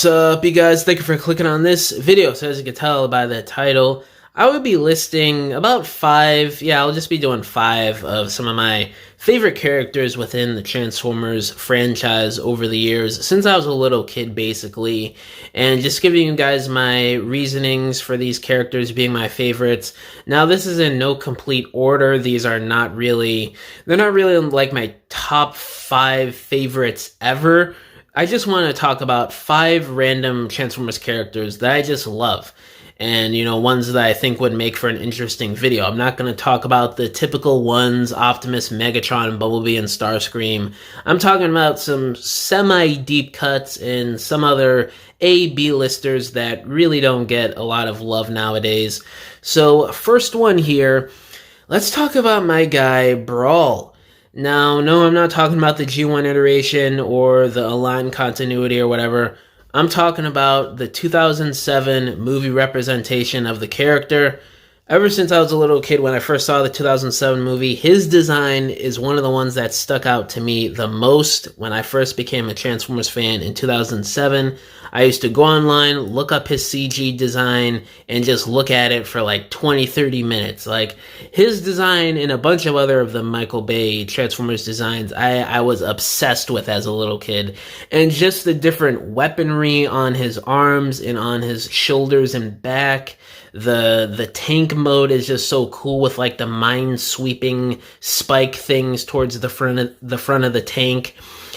What's up, you guys? Thank you for clicking on this video. So as you can tell by the title, I would be listing about I'll just be doing 5 of some of my favorite characters within the Transformers franchise over the years, since I was a little kid, basically, and just giving you guys my reasonings for these characters being my favorites. Now, this is in no complete order. These are they're not really like my top 5 favorites ever. I just want to talk about 5 random Transformers characters that I just love. And, ones that I think would make for an interesting video. I'm not going to talk about the typical ones, Optimus, Megatron, Bumblebee, and Starscream. I'm talking about some semi-deep cuts and some other A-B listers that really don't get a lot of love nowadays. So, first one here, let's talk about my guy, Brawl. Now, no, I'm not talking about the G1 iteration or the Align continuity or whatever. I'm talking about the 2007 movie representation of the character. Ever since I was a little kid, when I first saw the 2007 movie, his design is one of the ones that stuck out to me the most when I first became a Transformers fan in 2007. I used to go online, look up his CG design, and just look at it for like 20-30 minutes. Like, his design and a bunch of other of the Michael Bay Transformers designs, I was obsessed with as a little kid. And just the different weaponry on his arms and on his shoulders and back. The tank mode is just so cool with like the mine-sweeping spike things towards the front of the tank.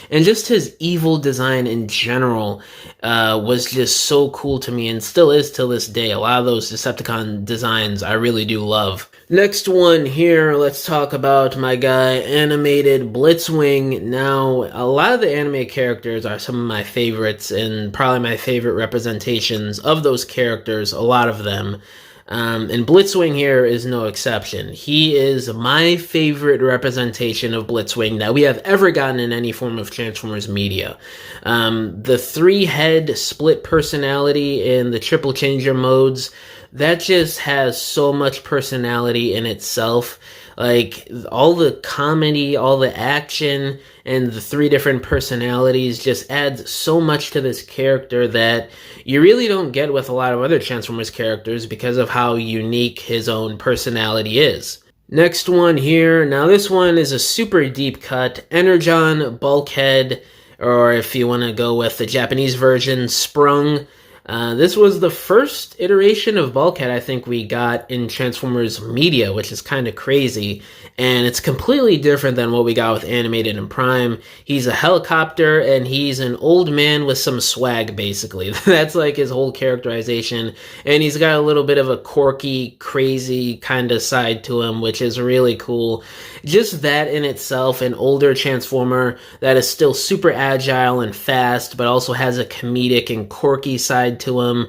And just his evil design in general was just so cool to me, and still is till this day. A lot of those Decepticon designs I really do love. Next one here, let's talk about my guy, animated Blitzwing. Now, a lot of the anime characters are some of my favorites, and probably my favorite representations of those characters, a lot of them. And Blitzwing here is no exception. He is my favorite representation of Blitzwing that we have ever gotten in any form of Transformers media. The 3-head split personality in the triple changer modes, that just has so much personality in itself. Like, all the comedy, all the action, and the 3 different personalities just adds so much to this character that you really don't get with a lot of other Transformers characters because of how unique his own personality is. Next one here, now this one is a super deep cut, Energon Bulkhead, or if you want to go with the Japanese version, Sprung. This was the first iteration of Bulkhead I think we got in Transformers media, which is kind of crazy, and it's completely different than what we got with Animated and Prime. He's a helicopter, and he's an old man with some swag, basically. That's like his whole characterization, and he's got a little bit of a quirky, crazy kind of side to him, which is really cool. Just that in itself, an older Transformer that is still super agile and fast, but also has a comedic and quirky side to him,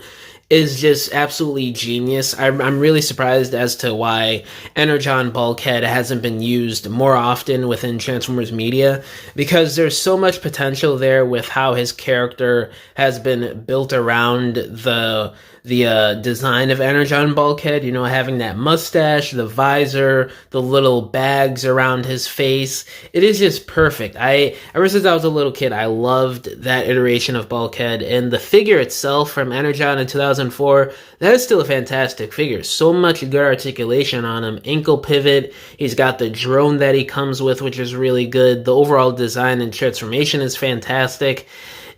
is just absolutely genius. I'm really surprised as to why Energon Bulkhead hasn't been used more often within Transformers media, because there's so much potential there with how his character has been built around the design of Energon Bulkhead, having that mustache, the visor, the little bags around his face. It is just perfect. Ever since I was a little kid, I loved that iteration of Bulkhead, and the figure itself from Energon in 2004, that is still a fantastic figure. So much good articulation on him. Ankle pivot, he's got the drone that he comes with, which is really good. The overall design and transformation is fantastic.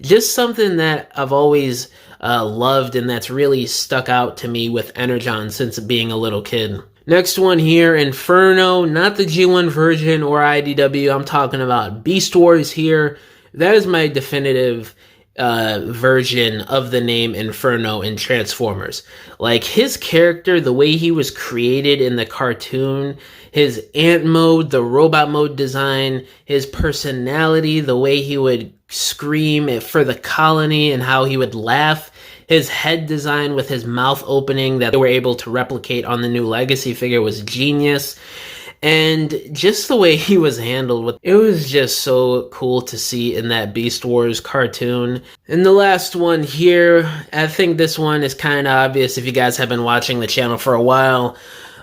Just something that I've always loved, and that's really stuck out to me with Energon since being a little kid. Next one here, Inferno, not the G1 version or IDW. I'm talking about Beast Wars here. That is my definitive version of the name Inferno in Transformers. Like, his character, the way he was created in the cartoon, his ant mode, the robot mode design, his personality, the way he would scream for the colony and how he would laugh, his head design with his mouth opening that they were able to replicate on the new Legacy figure was genius. And just the way he was handled, it was just so cool to see in that Beast Wars cartoon. And the last one here, I think this one is kind of obvious if you guys have been watching the channel for a while.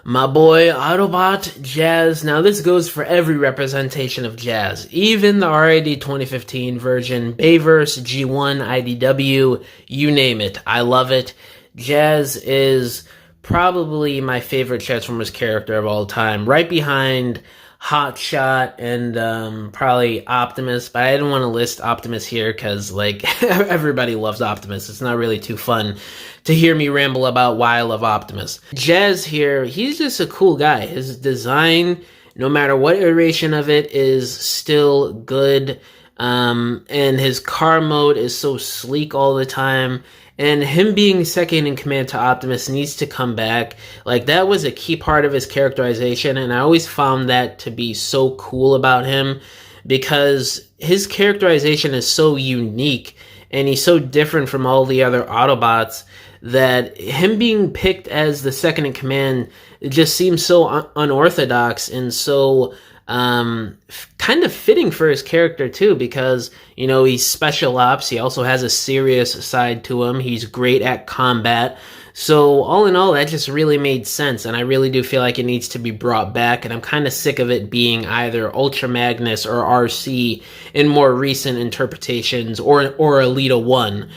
My boy Autobot Jazz. Now this goes for every representation of Jazz, even the RAD 2015 version, Bayverse, G1, IDW, you name it. I love it. Jazz is probably my favorite Transformers character of all time, right behind Hotshot and probably Optimus, but I didn't want to list Optimus here because like everybody loves Optimus. It's not really too fun to hear me ramble about why I love Optimus. Jazz here, he's just a cool guy. His design, no matter what iteration of it, is still good. And his car mode is so sleek all the time. And him being second in command to Optimus needs to come back. Like, that was a key part of his characterization, and I always found that to be so cool about him because his characterization is so unique and he's so different from all the other Autobots that him being picked as the second in command just seems so unorthodox and so kind of fitting for his character too, because you know he's special ops. He also has a serious side to him. He's great at combat. So all in all, that just really made sense, and I really do feel like it needs to be brought back, and I'm kind of sick of it being either Ultra Magnus or RC in more recent interpretations, or Alita 1.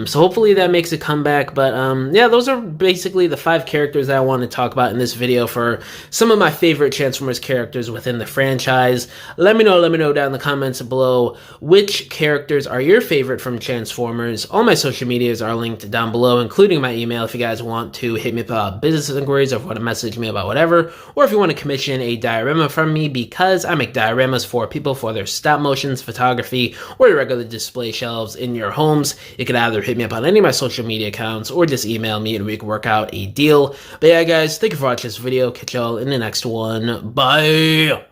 So hopefully that makes a comeback, but yeah, those are basically the 5 characters that I want to talk about in this video for some of my favorite Transformers characters within the franchise. Let me know down in the comments below which characters are your favorite from Transformers. All my social medias are linked down below, including my email if you guys want to hit me up about business inquiries or if you want to message me about whatever, or if you want to commission a diorama from me, because I make dioramas for people for their stop motions, photography, or your regular display shelves in your homes. You can either hit me up on any of my social media accounts or just email me and we can work out a deal. But yeah, guys, thank you for watching this video. Catch y'all in the next one. Bye!